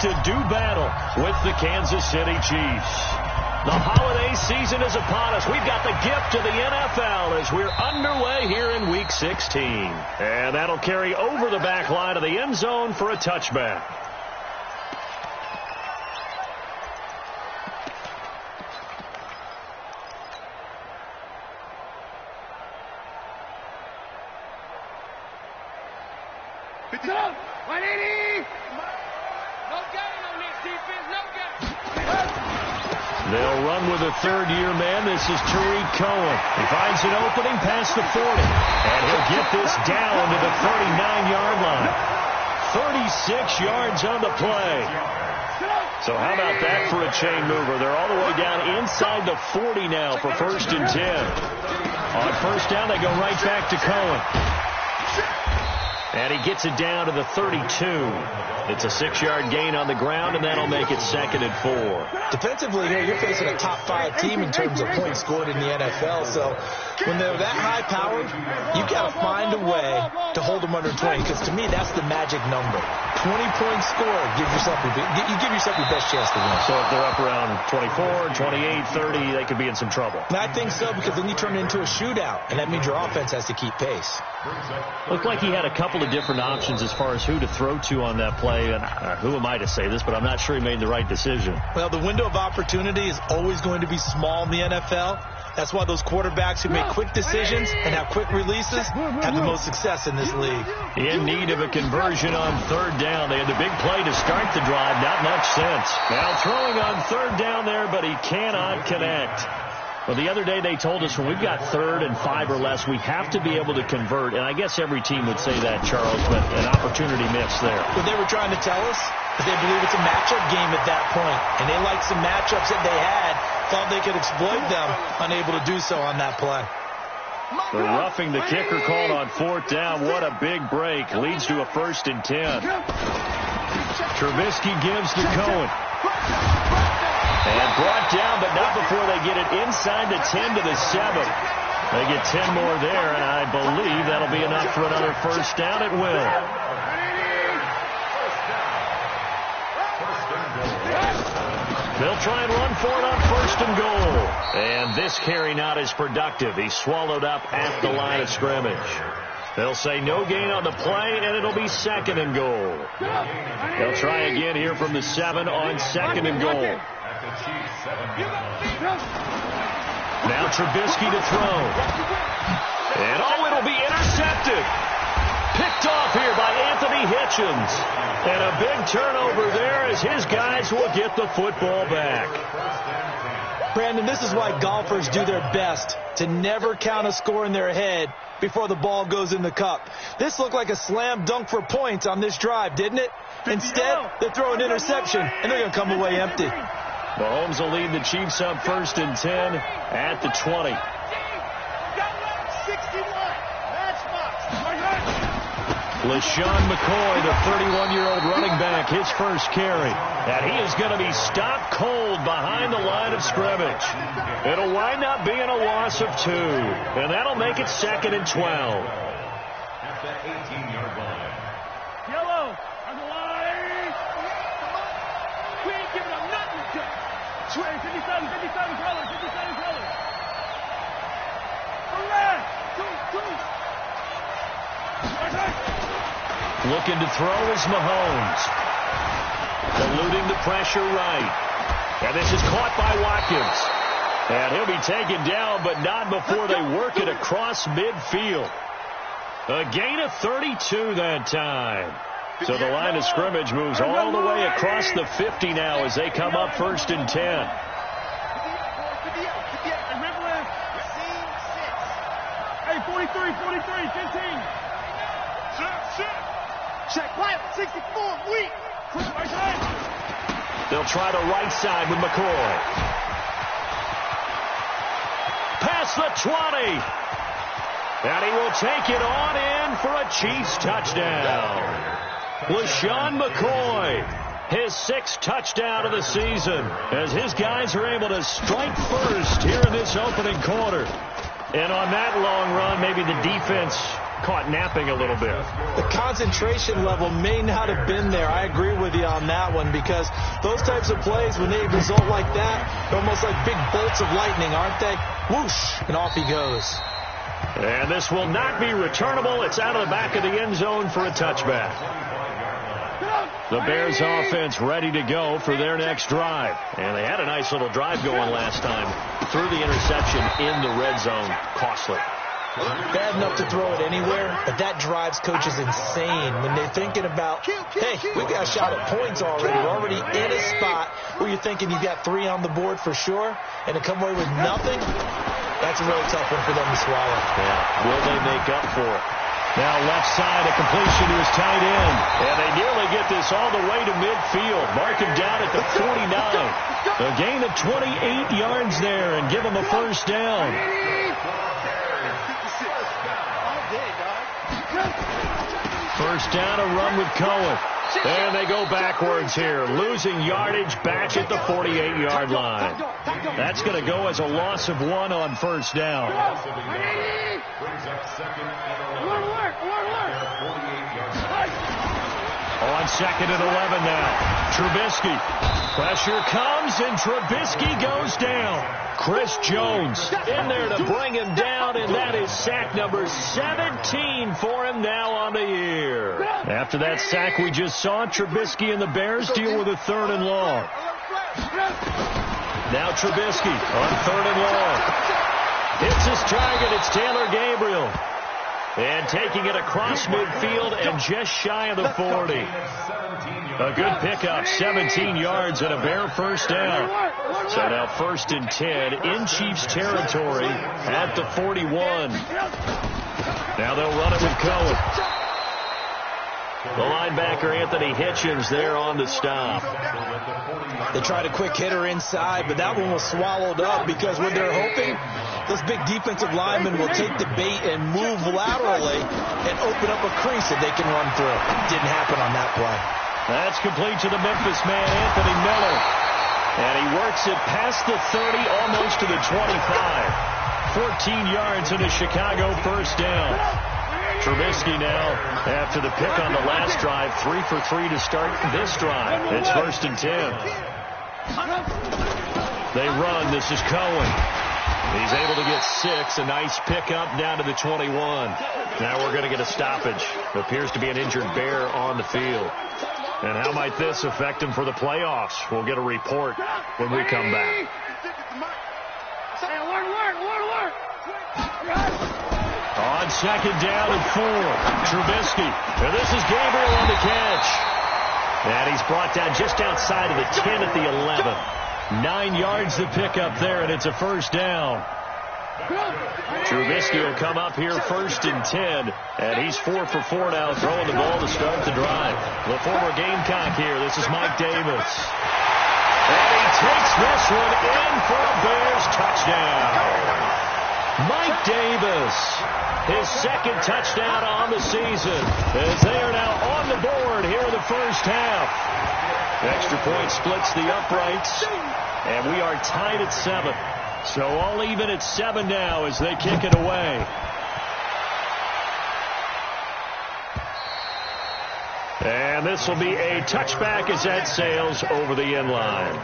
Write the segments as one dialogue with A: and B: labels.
A: to do battle with the Kansas City Chiefs. The holiday season is upon us. We've got the gift of the NFL as we're underway here in Week 16. And that'll carry over the back line of the end zone for a touchback. They'll run with a third-year man. This is Tariq Cohen. He finds an opening past the 40. And he'll get this down to the 39-yard line. 36 yards on the play. So how about that for a chain mover? They're all the way down inside the 40 now for 1st and 10. On first down, they go right back to Cohen. And he gets it down to the 32. It's a 6-yard gain on the ground, and that'll make it 2nd and 4.
B: Defensively here, you're facing a top 5 team in terms of points scored in the NFL. So when they're that high powered, you got to find a way to hold them under 20, because to me, that's the magic number. 20 points scored, you give yourself your best chance to win.
A: So if they're up around 24, 28, 30, they could be in some trouble.
B: And I think so, because then you turn it into a shootout, and that means your offense has to keep pace.
A: Looked like he had a couple of different options as far as who to throw to on that play. And who am I to say this, but I'm not sure he made the right decision.
B: Well, the window of opportunity is always going to be small in the NFL. That's why those quarterbacks who make quick decisions and have quick releases have the most success in this league.
A: In need of a conversion on 3rd down. They had the big play to start the drive. Not much sense. Now throwing on 3rd down there, but he cannot connect. Well, the other day they told us when we've got 3rd and 5 or less, we have to be able to convert. And I guess every team would say that, Charles, but an opportunity missed there.
B: What they were trying to tell us is they believe it's a matchup game at that point. And they liked some matchups that they had, thought they could exploit them, unable to do so on that play.
A: The roughing the kicker called on 4th down. What a big break. Leads to a 1st and 10. Trubisky gives to Cohen. And brought down, but not before they get it inside the 10 to the 7. They get 10 more there, and I believe that'll be enough for another 1st down. It will. They'll try and run for it on 1st and goal. And this carry not as productive. He's swallowed up at the line of scrimmage. They'll say no gain on the play, and it'll be 2nd and goal. They'll try again here from the 7 on 2nd and goal. Now Trubisky to throw. And it'll be intercepted. Picked off here by Anthony Hitchens. And a big turnover there as his guys will get the football back.
B: Brandon, this is why golfers do their best to never count a score in their head before the ball goes in the cup. This looked like a slam dunk for points on this drive, didn't it? Instead, they throw an interception, and they're going to come away empty.
A: Mahomes will lead the Chiefs up 1st and 10 at the 20. LaShawn McCoy, the 31-year-old running back, his first carry. And he is going to be stopped cold behind the line of scrimmage. It'll wind up being a loss of 2. And that'll make it 2nd and 12. At the 18-yard line.
C: Yellow on the line. We ain't giving up nothing. 57 colors.
A: Looking to throw is Mahomes. Eluding the pressure right. And this is caught by Watkins. And he'll be taken down, but not before they work it across midfield. A gain of 32 that time. So the line of scrimmage moves all the way across the 50 now as they come up 1st and 10.
C: Hey, 43, 15. Check, quiet, 64, weak.
A: They'll try the right side with McCoy. Past the 20. And he will take it on in for a Chiefs touchdown. LaShawn McCoy, his 6th touchdown of the season, as his guys are able to strike first here in this opening quarter. And on that long run, maybe the defense caught napping a little bit.
B: The concentration level may not have been there. I agree with you on that one, because those types of plays, when they result like that, they're almost like big bolts of lightning, aren't they? Whoosh, and off he goes.
A: And this will not be returnable. It's out of the back of the end zone for a touchback. The Bears offense ready to go for their next drive. And they had a nice little drive going last time. Threw the interception in the red zone. Costly.
B: Bad enough to throw it anywhere, but that drives coaches insane when they're thinking about, hey, we got a shot at points already. We're already in a spot where you're thinking you've got 3 on the board for sure, and to come away with nothing, that's a really tough one for them to swallow.
A: Yeah. Will they make up for it? Now left side, a completion to his tight end. And they nearly get this all the way to midfield. Mark him down at the 49. A gain of 28 yards there and give him a first down. First down, a run with Cohen. And they go backwards here, losing yardage back at the 48-yard line. That's going to go as a loss of 1 on first down. On second and 11 now. Trubisky. Pressure comes, and Trubisky goes down. Chris Jones in there to bring him down, and that is sack number 17 for him now on the year. After that sack we just saw, Trubisky and the Bears deal with a 3rd and long. Now Trubisky on 3rd and long. Hits his target. It's Taylor Gabriel. And taking it across midfield and just shy of the 40. A good pickup, 17 yards and a Bear first down. So now 1st and 10 in Chiefs territory at the 41. Now they'll run it with Cohen. The linebacker, Anthony Hitchens, there on the stop.
B: They tried a quick hitter inside, but that one was swallowed up because what they're hoping, those big defensive linemen will take the bait and move laterally and open up a crease that they can run through. Didn't happen on that play.
A: That's complete to the Memphis man, Anthony Miller. And he works it past the 30, almost to the 25. 14 yards and a Chicago first down. Trubisky now, after the pick on the last drive, 3 for 3 to start this drive. It's 1st and 10. They run. This is Cohen. He's able to get 6. A nice pickup down to the 21. Now we're going to get a stoppage. Appears to be an injured Bear on the field. And how might this affect him for the playoffs? We'll get a report when we come back. On second down and 4, Trubisky. And this is Gabriel on the catch. And he's brought down just outside of the 10 at the 11. 9 yards to pick up there, and it's a first down. Trubisky will come up here 1st and 10, and he's 4 for 4 now, throwing the ball to start the drive. The former Gamecock here. This is Mike Davis. And he takes this one in for a Bears touchdown. Mike Davis, his 2nd touchdown on the season, as they are now on the board here in the first half. Extra point splits the uprights, and we are tied at 7. So all even at 7 now as they kick it away. And this will be a touchback as that sails over the end line.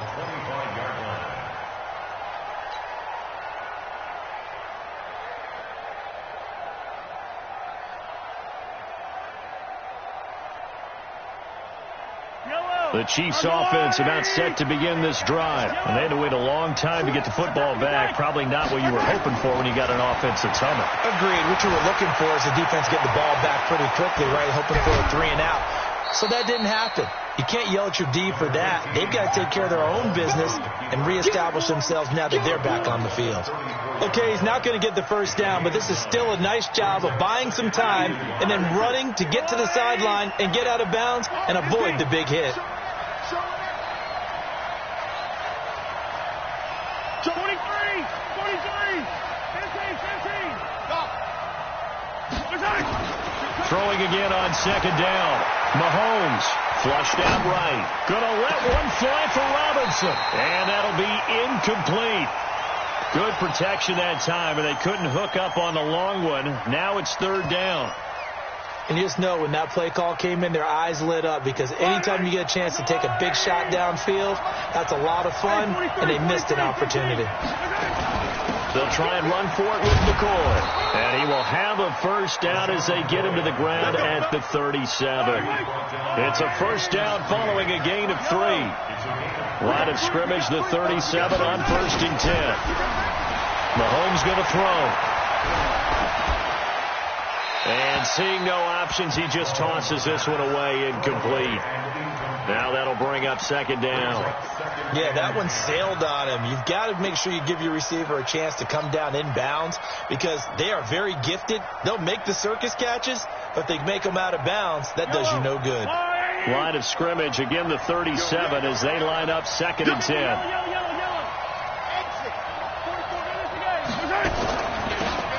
A: The Chiefs offense about set to begin this drive. And they had to wait a long time to get the football back. Probably not what you were hoping for when you got an offense that's humming.
B: Agreed. What you were looking for is the defense getting the ball back pretty quickly, right? Hoping for a 3 and out. So that didn't happen. You can't yell at your D for that. They've got to take care of their own business and reestablish themselves now that they're back on the field. Okay, he's not going to get the first down, but this is still a nice job of buying some time and then running to get to the sideline and get out of bounds and avoid the big hit.
C: 23.
A: Throwing again on second down. Mahomes flushed out right. Gonna let one fly for Robinson. And that'll be incomplete. Good protection that time, and they couldn't hook up on the long one. Now it's 3rd down.
B: And you just know when that play call came in, their eyes lit up, because anytime you get a chance to take a big shot downfield, that's a lot of fun, and they missed an opportunity.
A: They'll try and run for it with McCoy. And he will have a first down as they get him to the ground at the 37. It's a first down following a gain of 3. Line of scrimmage, the 37 on 1st and 10. Mahomes going to throw. And seeing no options, he just tosses this one away, incomplete. Now that'll bring up 2nd down.
B: Yeah, that one sailed on him. You've got to make sure you give your receiver a chance to come down inbounds, because they are very gifted. They'll make the circus catches, but they make them out of bounds. That does you no good.
A: Line of scrimmage, again the 37 as they line up 2nd and 10.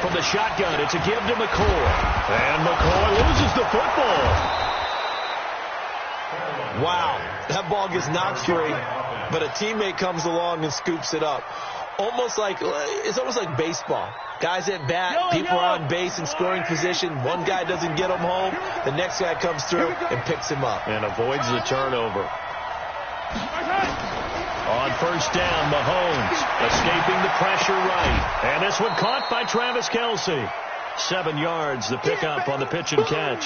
A: From the shotgun, it's a give to McCoy. And McCoy loses the football.
B: Wow, that ball gets knocked free, but a teammate comes along and scoops it up. It's almost like baseball. Guys at bat, people are on base in scoring position. One guy doesn't get him home. The next guy comes through and picks him up.
A: And avoids the turnover. On 1st down, Mahomes escaping the pressure right. And this one caught by Travis Kelce. 7 yards, the pickup on the pitch and catch.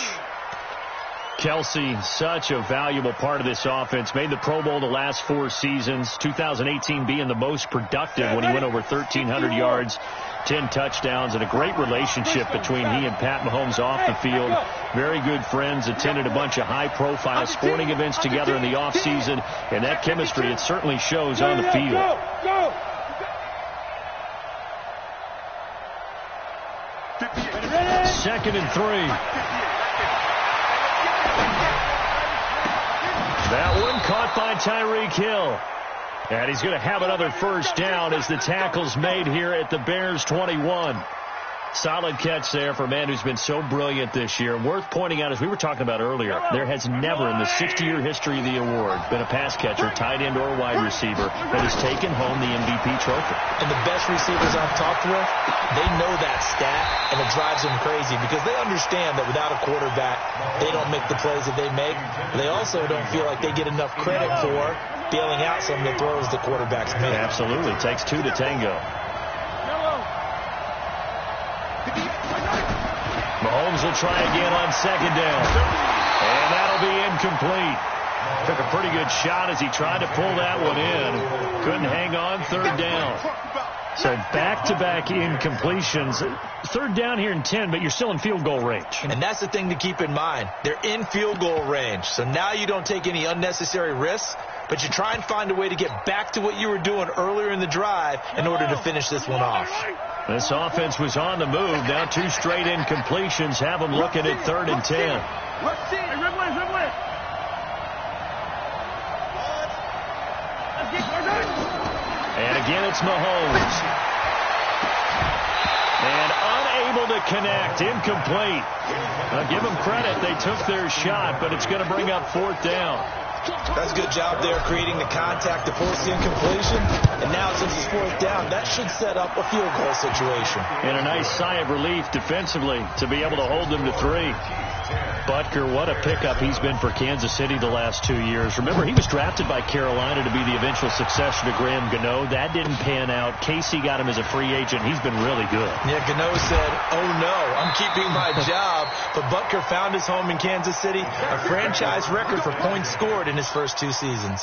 A: Kelce, such a valuable part of this offense. Made the Pro Bowl the last 4 seasons. 2018 being the most productive when he went over 1,300 yards, 10 touchdowns, and a great relationship between he and Pat Mahomes off the field. Very good friends, attended a bunch of high-profile sporting events together in the offseason, and that chemistry, it certainly shows on the field. 2nd and 3. That one caught by Tyreek Hill. And he's going to have another first down as the tackle's made here at the Bears 21. Solid catch there for a man who's been so brilliant this year. Worth pointing out, as we were talking about earlier, there has never in the 60-year history of the award been a pass catcher, tight end, or wide receiver that has taken home the MVP trophy.
B: And the best receivers I've talked with, they know that stat, and it drives them crazy because they understand that without a quarterback, they don't make the plays that they make. They also don't feel like they get enough credit for bailing out some of the throws the quarterbacks make.
A: Absolutely. Takes 2 to tango. Mahomes will try again on 2nd down. And that'll be incomplete. Took a pretty good shot as he tried to pull that one in. Couldn't hang on. 3rd down. So back-to-back incompletions. 3rd down here in 10, but you're still in field goal range.
B: And that's the thing to keep in mind. They're in field goal range. So now you don't take any unnecessary risks, but you try and find a way to get back to what you were doing earlier in the drive in order to finish this one off.
A: This offense was on the move. Now 2 straight incompletions have them looking at 3rd and 10. And again, it's Mahomes. And unable to connect. Incomplete. Now, give them credit. They took their shot, but it's going to bring up 4th down.
B: That's a good job there, creating the contact to force the incompletion. And now since it's 4th down, that should set up a field goal situation.
A: And a nice sigh of relief defensively to be able to hold them to 3. Butker, what a pickup he's been for Kansas City the last 2 years. Remember, he was drafted by Carolina to be the eventual successor to Graham Gano. That didn't pan out. Casey got him as a free agent. He's been really good.
B: Yeah, Gano said, oh no, I'm keeping my job. But Butker found his home in Kansas City, a franchise record for points scored in his first 2 seasons.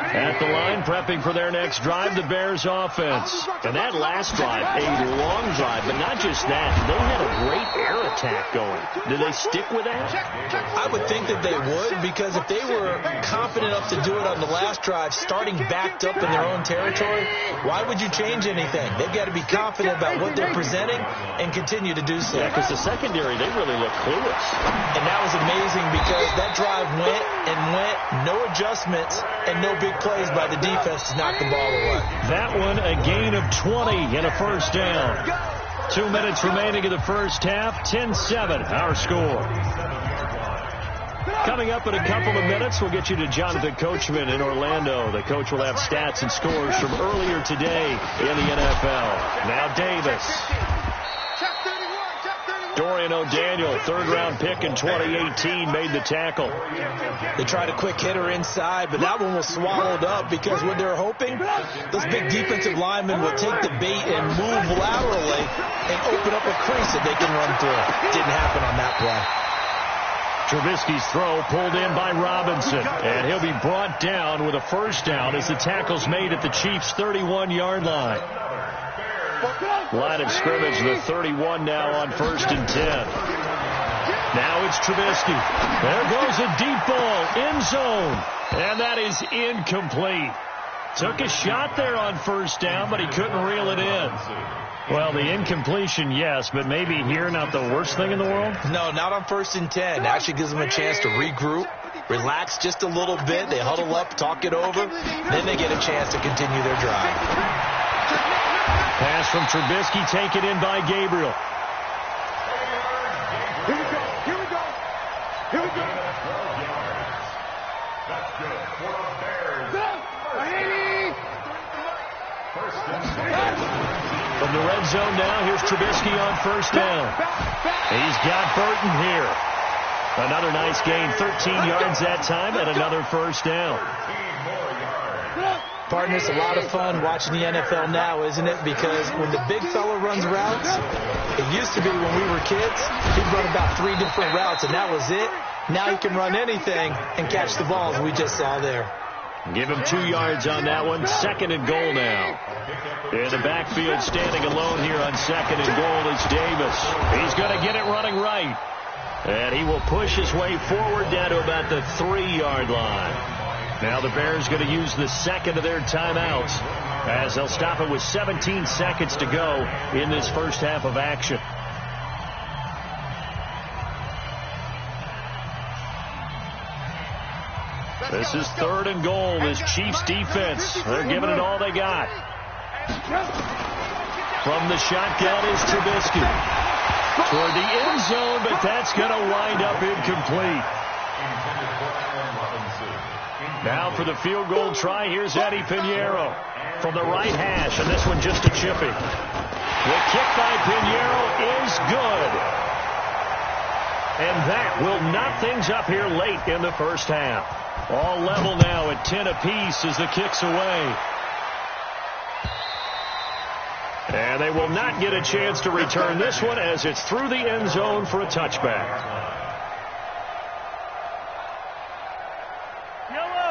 A: At the line, prepping for their next drive, the Bears offense. And that last drive, a long drive, but not just that. They had a great air attack going. Did they stick with that?
B: I would think that they would, because if they were confident enough to do it on the last drive, starting backed up in their own territory, why would you change anything? They've got to be confident about what they're presenting and continue to do so.
A: Yeah, because the secondary, they really look clueless.
B: And that was amazing because that drive went and went, no adjustments, and no big plays by the defense to knock the ball away.
A: That one, a gain of 20 and a first down. 2 minutes remaining in the first half. 10-7, our score. Coming up in a couple of minutes, we'll get you to Jonathan Coachman in Orlando. The coach will have stats and scores from earlier today in the NFL. Now Davis. Dorian O'Daniel, third-round pick in 2018, made the tackle.
B: They tried a quick hitter inside, but that one was swallowed up because what they're hoping, those big defensive linemen will take the bait and move laterally and open up a crease that they can run through. Didn't happen on that play.
A: Trubisky's throw pulled in by Robinson, and he'll be brought down with a first down as the tackle's made at the Chiefs' 31-yard line. Line of scrimmage, the 31 now on 1st and 10. Now it's Trubisky. There goes a deep ball, end zone, and that is incomplete. Took a shot there on first down, but he couldn't reel it in. Well, the incompletion, yes, but maybe here not the worst thing in the world?
B: No, not on 1st and 10. Actually gives them a chance to regroup, relax just a little bit. They huddle up, talk it over. Then they get a chance to continue their drive.
A: Pass from Trubisky taken in by Gabriel.
C: Here we go. Here we go. Here we go.
D: That's good for the Bears.
A: From the red zone now, here's Trubisky on first down. He's got Burton here. Another nice gain, 13 yards that time, and another first down.
B: Partner, it's a lot of fun watching the NFL now, isn't it? Because when the big fella runs routes, it used to be when we were kids, he'd run about 3 different routes, and that was it. Now he can run anything and catch the balls we just saw there.
A: Give him 2 yards on that one. 2nd and goal now. In the backfield, standing alone here on 2nd and goal is Davis. He's going to get it running right. And he will push his way forward down to about the 3-yard line. Now the Bears going to use the second of their timeouts as they'll stop it with 17 seconds to go in this first half of action. This is 3rd and goal. This Chiefs defense, they're giving it all they got. From the shotgun is Trubisky. Toward the end zone, but that's going to wind up incomplete. Now for the field goal try, here's Eddie Pinheiro from the right hash, and this one just a chipping. The kick by Pinheiro is good. And that will knot things up here late in the first half. All level now at 10 apiece as the kick's away. And they will not get a chance to return this one as it's through the end zone for a touchback.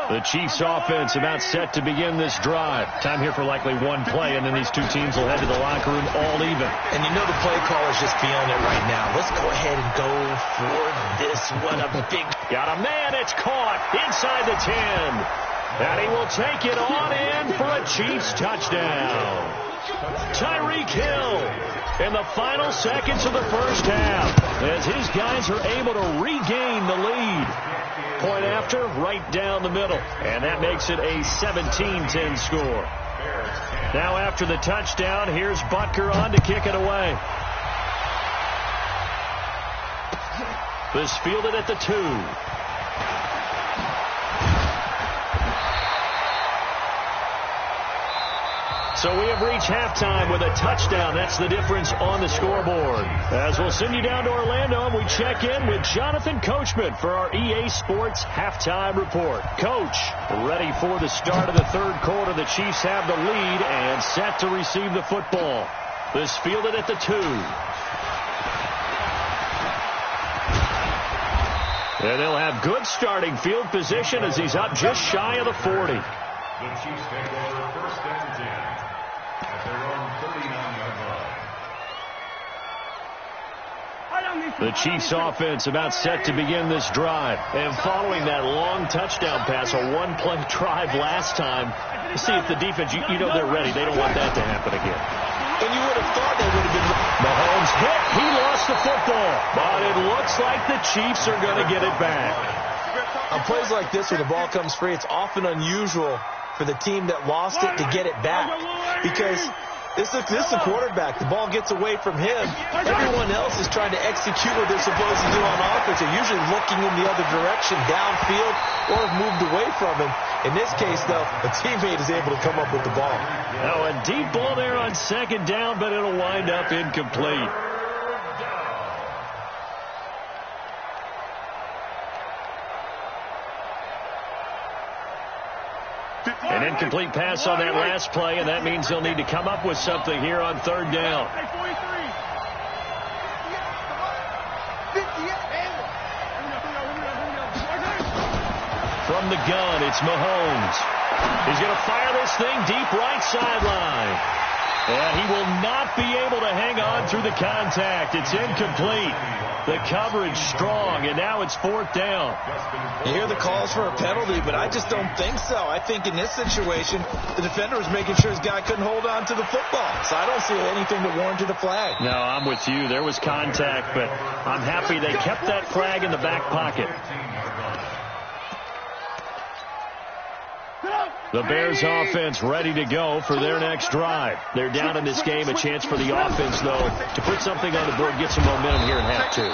A: The Chiefs offense about set to begin this drive. Time here for likely one play, and then these two teams will head to the locker room all even.
B: And you know the play caller's just feeling it right now. Let's go ahead and go for this one. A big...
A: Got a man. It's caught inside the 10. And he will take it on in for a Chiefs touchdown. Tyreek Hill in the final seconds of the first half as his guys are able to regain the lead. Point after, right down the middle. And that makes it a 17-10 score. Now after the touchdown, here's Butker on to kick it away. This fielded at the 2. So we have reached halftime with a touchdown. That's the difference on the scoreboard. As we'll send you down to Orlando, we check in with Jonathan Coachman for our EA Sports Halftime Report. Coach, ready for the start of the third quarter. The Chiefs have the lead and set to receive the football. This fielded at the 2. And they'll have good starting field position as he's up just shy of the 40.
D: The Chiefs take over 1st and 10 at their own 39-yard line.
A: The Chiefs offense about set to begin this drive. And following that long touchdown pass, a one-play drive last time, you see if the defense, you know they're ready. They don't want that to happen again.
B: And you would have thought they would have been...
A: Mahomes hit. He lost the football. But it looks like the Chiefs are going to get it back.
B: On plays like this where the ball comes free, it's often unusual for the team that lost it to get it back. Because this is a quarterback. The ball gets away from him. Everyone else is trying to execute what they're supposed to do on offense. They're usually looking in the other direction, downfield, or have moved away from him. In this case, though, a teammate is able to come up with the ball.
A: Now a deep ball there on 2nd down, but it'll wind up incomplete. An incomplete pass on that last play, and that means they'll need to come up with something here on third down. From the gun, it's Mahomes. He's going to fire this thing deep right sideline. And he will not be able to hang on through the contact. It's incomplete. The coverage strong, and now it's fourth down.
B: You hear the calls for a penalty, but I just don't think so. I think in this situation, the defender was making sure his guy couldn't hold on to the football. So I don't see anything that warranted a flag.
A: No, I'm with you. There was contact, but I'm happy they kept that flag in the back pocket. The Bears offense ready to go for their next drive. They're down in this game. A chance for the offense, though, to put something on the board, get some momentum here in half two.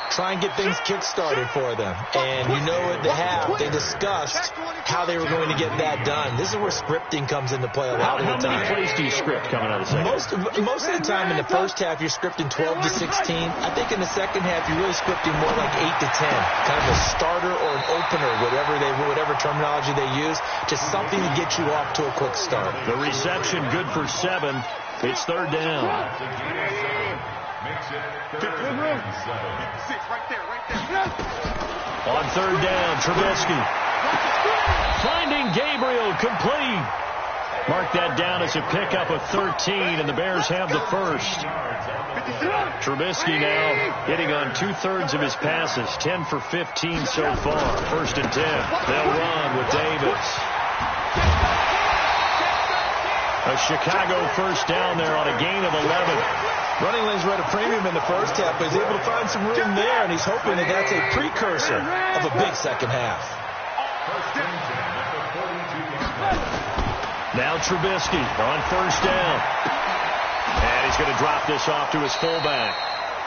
B: Try and get things kick-started for them. And you know at the half, they discussed how they were going to get that done. This is where scripting comes into play a lot of the time.
A: How many plays do you script coming out of the second?
B: Most of the time in the first half, you're scripting 12 to 16. I think in the second half, you're really scripting more like 8 to 10. Kind of a starter or an opener, whatever terminology they use. Just something to get you off to a quick start.
A: The reception good for 7. It's third down. On third down, Trubisky. Finding Gabriel, complete. Mark that down as a pickup of 13, and the Bears have the first. Trubisky now hitting on 2/3 of his passes, 10 for 15 so far. First and 10. They'll run with Davis. A Chicago first down there on a gain of 11.
B: Running lanes were at a premium in the first half, but he's able to find some room there, and he's hoping that that's a precursor of a big second half.
A: Now Trubisky on first down. And he's going to drop this off to his fullback.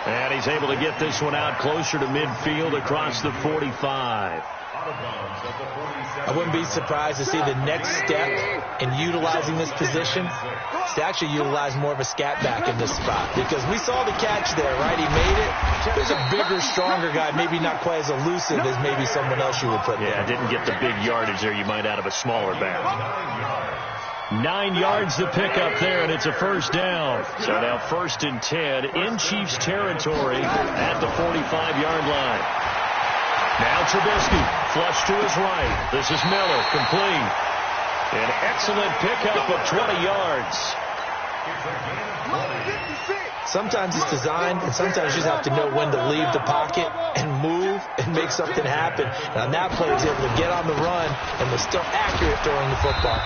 A: And he's able to get this one out closer to midfield across the 45.
B: I wouldn't be surprised to see the next step in utilizing this position is to actually utilize more of a scat back in this spot. Because we saw the catch there, right? He made it. There's a bigger, stronger guy, maybe not quite as elusive as maybe someone else you would put there.
A: Yeah, didn't get the big yardage there you might out of a smaller back. 9 yards to pick up there, and it's a first down. So now first and 10 in Chiefs territory at the 45-yard line. Now Trubisky, flush to his right. This is Miller, complete. An excellent pickup of 20 yards.
B: Sometimes it's designed, and sometimes you just have to know when to leave the pocket and move and make something happen. And on that play, he was able to get on the run and was still accurate throwing the football.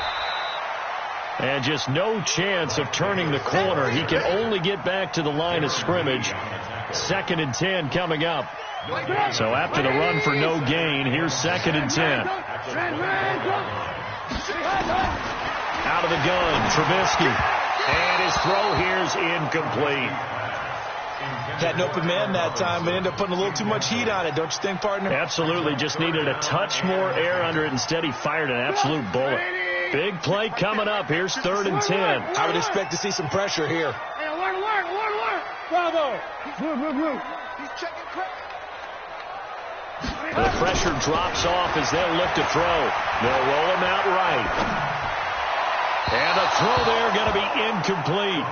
A: And just no chance of turning the corner. He can only get back to the line of scrimmage. Second and 10 coming up. So after the run for no gain, here's second and 10. Out of the gun, Trubisky. And his throw here's incomplete.
B: Had an open man that time, but ended up putting a little too much heat on it, don't you think, partner?
A: Absolutely. Just needed a touch more air under it. Instead, he fired an absolute bullet. Big play coming up. Here's third and 10.
B: I would expect to see some pressure here.
C: Hey, alert. Bravo. Blue. He's checking quick.
A: The pressure drops off as they'll look to throw. They'll roll him out right. And the throw there going to be incomplete.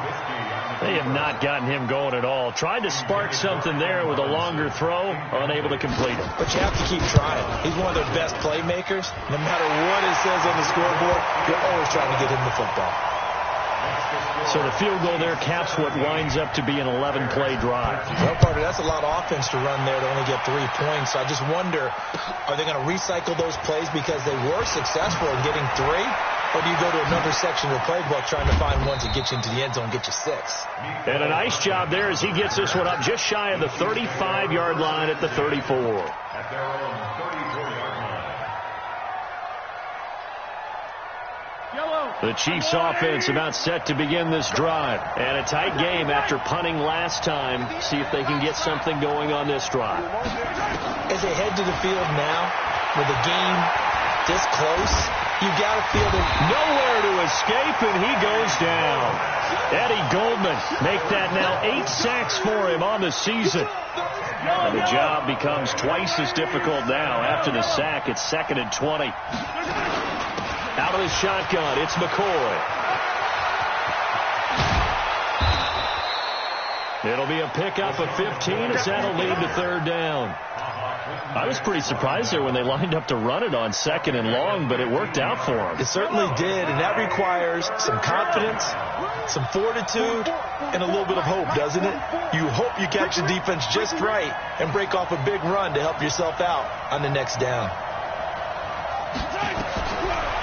A: They have not gotten him going at all. Tried to spark something there with a longer throw, unable to complete it.
B: But you have to keep trying. He's one of their best playmakers. No matter what it says on the scoreboard, you're always trying to get him the football.
A: So the field goal there caps what winds up to be an 11-play drive.
B: Well, partner, that's a lot of offense to run there to only get 3 points. So I just wonder, are they going to recycle those plays because they were successful in getting 3? Or do you go to another section of the playbook trying to find one to get you into the end zone and get you 6?
A: And a nice job there as he gets this one up just shy of the 35-yard line at the 34.
D: At their own 34-yard line.
A: The Chiefs offense about set to begin this drive. And a tight game after punting last time. See if they can get something going on this drive.
B: As they head to the field now, with the game this close, you got to feel that
A: nowhere to escape, and he goes down. Eddie Goldman make that now 8 sacks for him on the season. And the job becomes twice as difficult now. After the sack, it's second and 20. Out of the shotgun, it's McCoy. It'll be a pickup of 15 as that'll lead to third down. I was pretty surprised there when they lined up to run it on second and long, but it worked out for them.
B: It certainly did, and that requires some confidence, some fortitude, and a little bit of hope, doesn't it? You hope you catch the defense just right and break off a big run to help yourself out on the next down.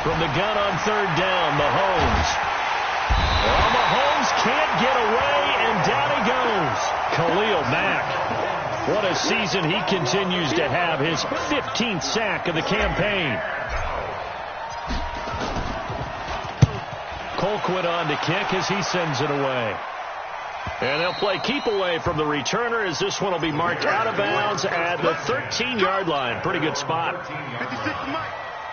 A: From the gun on third down, Mahomes. Well, Mahomes can't get away, and down he goes. Khalil Mack. What a season he continues to have, his 15th sack of the campaign. Colquitt on to kick as he sends it away. And they'll play keep away from the returner as this one will be marked out of bounds at the 13-yard line. Pretty good spot.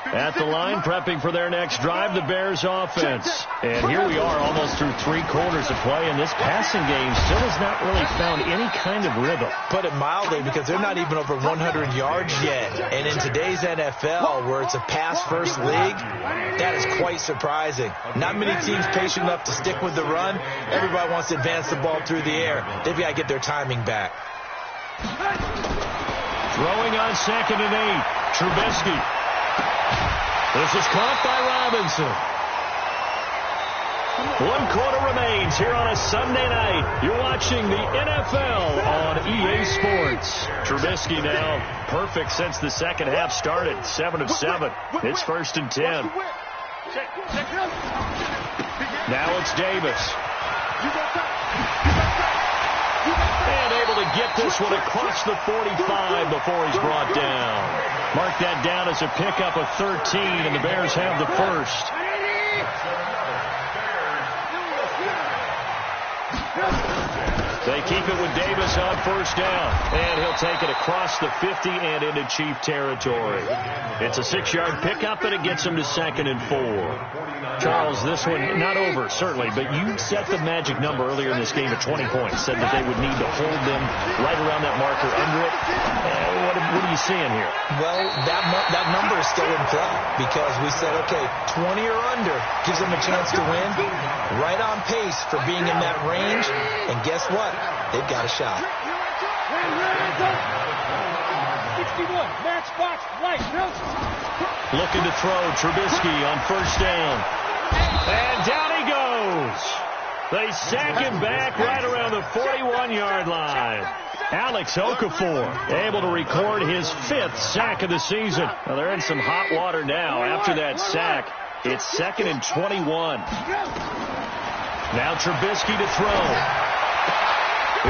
A: At the line, prepping for their next drive, the Bears offense. And here we are almost through 3 quarters of play, and this passing game still has not really found any kind of rhythm.
B: Put it mildly, because they're not even over 100 yards yet. And in today's NFL, where it's a pass-first league, that is quite surprising. Not many teams patient enough to stick with the run. Everybody wants to advance the ball through the air. They've got to get their timing back.
A: Throwing on 2nd and 8, Trubisky. This is caught by Robinson. 1 quarter remains here on a Sunday night. You're watching the NFL on EA Sports. Trubisky now perfect since the second half started. 7 of 7. It's 1st and 10. Now it's Davis. And able to get this one across the 45 before he's brought down. Mark that down as a pickup of 13, and the Bears have the first. They keep it with Davis on 1st down, and he'll take it across the 50 and into Chief territory. It's a 6-yard pickup, and it gets him to 2nd and 4. Charles, this one not over, certainly, but you set the magic number earlier in this game at 20 points, said that they would need to hold them right around that marker under it. What are you seeing here?
B: Well, that number is still in play because we said, okay, 20 or under gives them a chance to win. Right on pace for being in that range, and guess what? They've got a shot.
A: Looking to throw, Trubisky on 1st down. And down he goes. They sack him back right around the 41-yard line. Alex Okafor able to record his 5th sack of the season. Well, they're in some hot water now. After that sack, it's 2nd and 21. Now Trubisky to throw.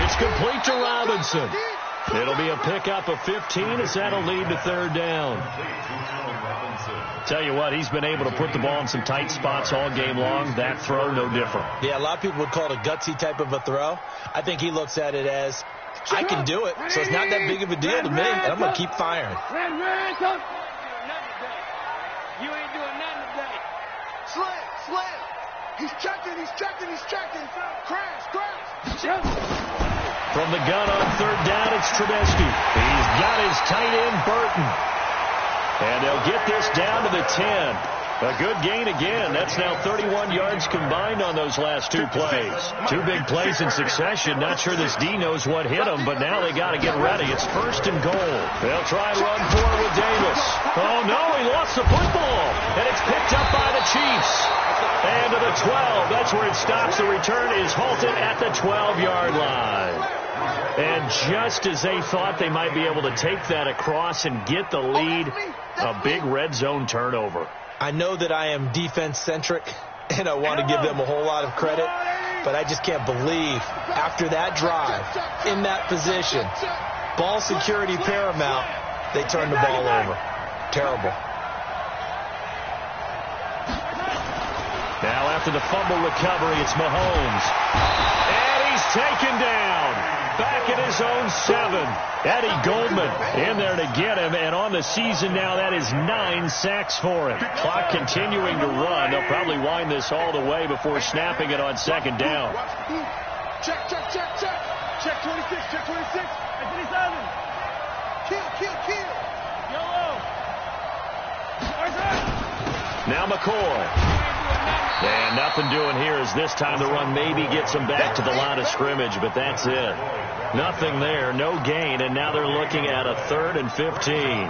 A: It's complete to Robinson. It'll be a pickup of 15 as that'll lead to 3rd down. Tell you what, he's been able to put the ball in some tight spots all game long. That throw, no different.
B: Yeah, a lot of people would call it a gutsy type of a throw. I think he looks at it as, I can do it, so it's not that big of a deal to me, and I'm going to keep firing.
C: You ain't doing nothing today. Slam. He's checking. Crash.
A: From the gun on 3rd down, it's Trubisky. He's got his tight end, Burton. And they'll get this down to the 10. A good gain again. That's now 31 yards combined on those last 2 plays. 2 big plays in succession. Not sure this D knows what hit them, but now they got to get ready. It's 1st and goal. They'll try and run for it with Davis. Oh, no, he lost the football. And it's picked up by the Chiefs. And to the 12. That's where it stops. The return is halted at the 12-yard line. And just as they thought they might be able to take that across and get the lead, a big red zone turnover.
B: I know that I am defense-centric, and I want to give them a whole lot of credit, but I just can't believe after that drive, in that position, ball security paramount, they turned the ball over. Terrible.
A: Now after the fumble recovery, it's Mahomes. And he's taken down. Back at his own 7. Eddie Goldman in there to get him. And on the season now, that is 9 sacks for him. Clock continuing to run. They'll probably wind this all the way before snapping it on 2nd down.
C: Check. Check 26. Check 26. And 27. Kill. Yellow.
A: Now McCoy. And nothing doing here as this time the run maybe gets them back to the line of scrimmage, but that's it. Nothing there, no gain, and now they're looking at a 3rd and 15.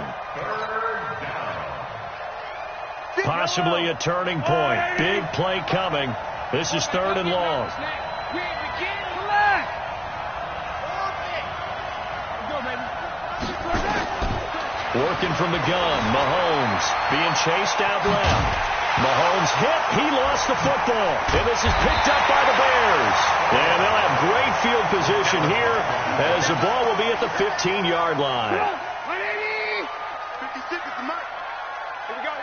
A: Possibly a turning point. Big play coming. This is 3rd and long. Working from the gun, Mahomes being chased out left. Mahomes hit. He lost the football. And this is picked up by the Bears. And they'll have great field position here as the ball will be at the 15-yard line.
C: 56 is the mark. Here we go.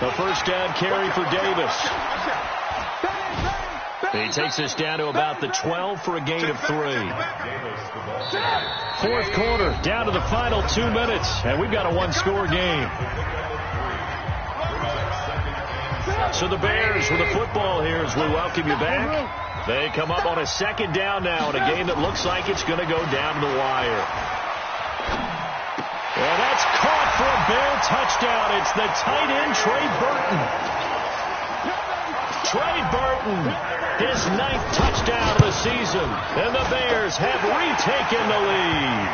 A: The first down carry for Davis. He takes us down to about the 12 for a gain of 3. 4th quarter, down to the final 2 minutes, and we've got a 1-score game. So the Bears with the football here as we welcome you back. They come up on a 2nd down now in a game that looks like it's going to go down to the wire. Well, that's caught for a Bear touchdown. It's the tight end, Trey Burton. Trey Burton, his 9th touchdown of the season. And the Bears have retaken the lead.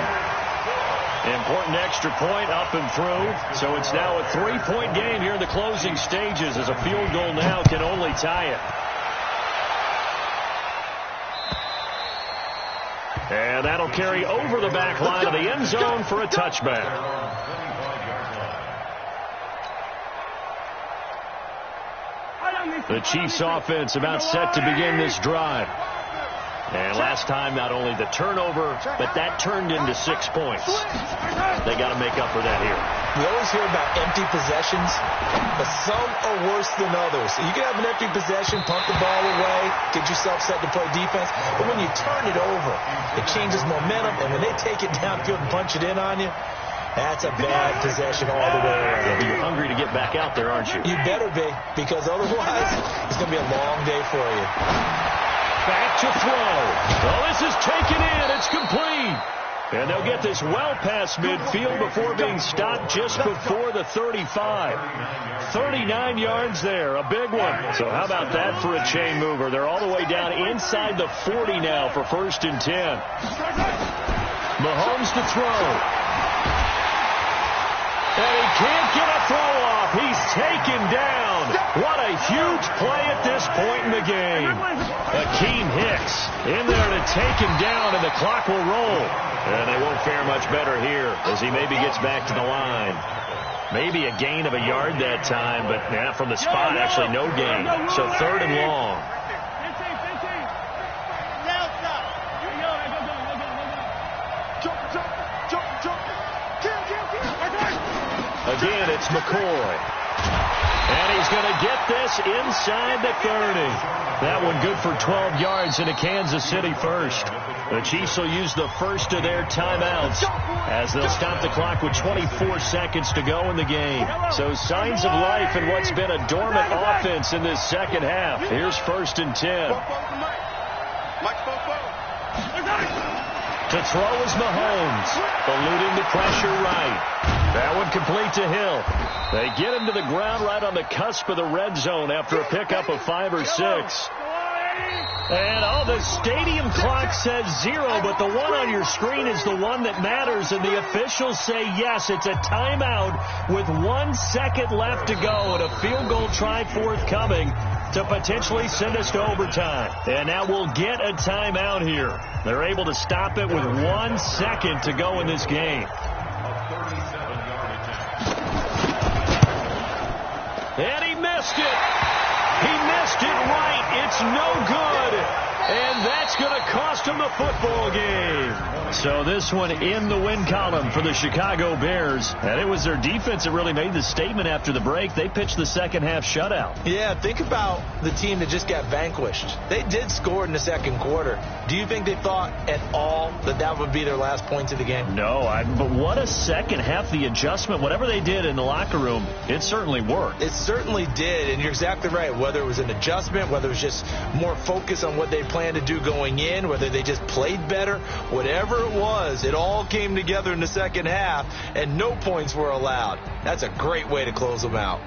A: Important extra point up and through. So it's now a 3-point game here in the closing stages as a field goal now can only tie it. And that'll carry over the back line of the end zone for a touchback. The Chiefs offense about set to begin this drive. And last time, not only the turnover, but that turned into 6 points. They got to make up for that here.
B: We always hear about empty possessions, but some are worse than others. You can have an empty possession, pump the ball away, get yourself set to play defense. But when you turn it over, it changes momentum. And when they take it downfield and punch it in on you, that's a bad possession all the way around.
A: You're hungry to get back out there, aren't you?
B: You better be, because otherwise it's going to be a long day for you.
A: Back to throw. Well, this is taken in. It's complete. And they'll get this well past midfield before being stopped just before the 35. 39 yards there, a big one. So how about that for a chain mover? They're all the way down inside the 40 now for 1st and 10. Mahomes to throw. And he can't get a throw off. He's taken down. What a huge play at this point in the game. Akeem Hicks in there to take him down, and the clock will roll. And they won't fare much better here as he maybe gets back to the line. Maybe a gain of a yard that time, but from the spot, actually no gain. So 3rd and long. Again, it's McCoy. And he's going to get this inside the 30. That one good for 12 yards into Kansas City first. The Chiefs will use the first of their timeouts as they'll stop the clock with 24 seconds to go in the game. So signs of life in what's been a dormant offense in this second half. Here's 1st and 10. To throw is Mahomes, eluding the pressure right. That one complete to Hill. They get him to the ground right on the cusp of the red zone after a pickup of 5 or 6. And, the stadium clock says 0, but the one on your screen is the one that matters, and the officials say yes, it's a timeout with 1 second left to go and a field goal try forthcoming to potentially send us to overtime. And now we'll get a timeout here. They're able to stop it with 1 second to go in this game. And he missed it. He missed it right. It's no good. And that's going to cost him the football game. So this one in the win column for the Chicago Bears. And it was their defense that really made the statement after the break. They pitched the second half shutout.
B: Yeah, think about the team that just got vanquished. They did score in the second quarter. Do you think they thought at all that that would be their last point of the game?
A: No, but what a second half. The adjustment, whatever they did in the locker room, it certainly worked.
B: It certainly did, and you're exactly right. Whether it was an adjustment, whether it was just more focus on what they planned planned to do going in, whether they just played better, whatever it was, it all came together in the second half, and no points were allowed. That's a great way to close them out.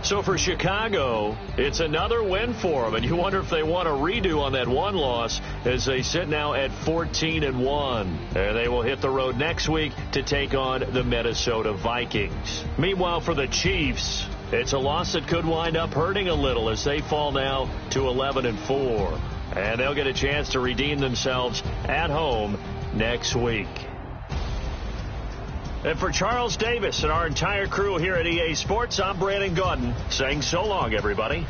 A: So for Chicago, it's another win for them, and you wonder if they want a redo on that one loss as they sit now at 14-1. And they will hit the road next week to take on the Minnesota Vikings. Meanwhile, for the Chiefs, it's a loss that could wind up hurting a little as they fall now to 11-4. And they'll get a chance to redeem themselves at home next week. And for Charles Davis and our entire crew here at EA Sports, I'm Brandon Gaudin saying so long, everybody.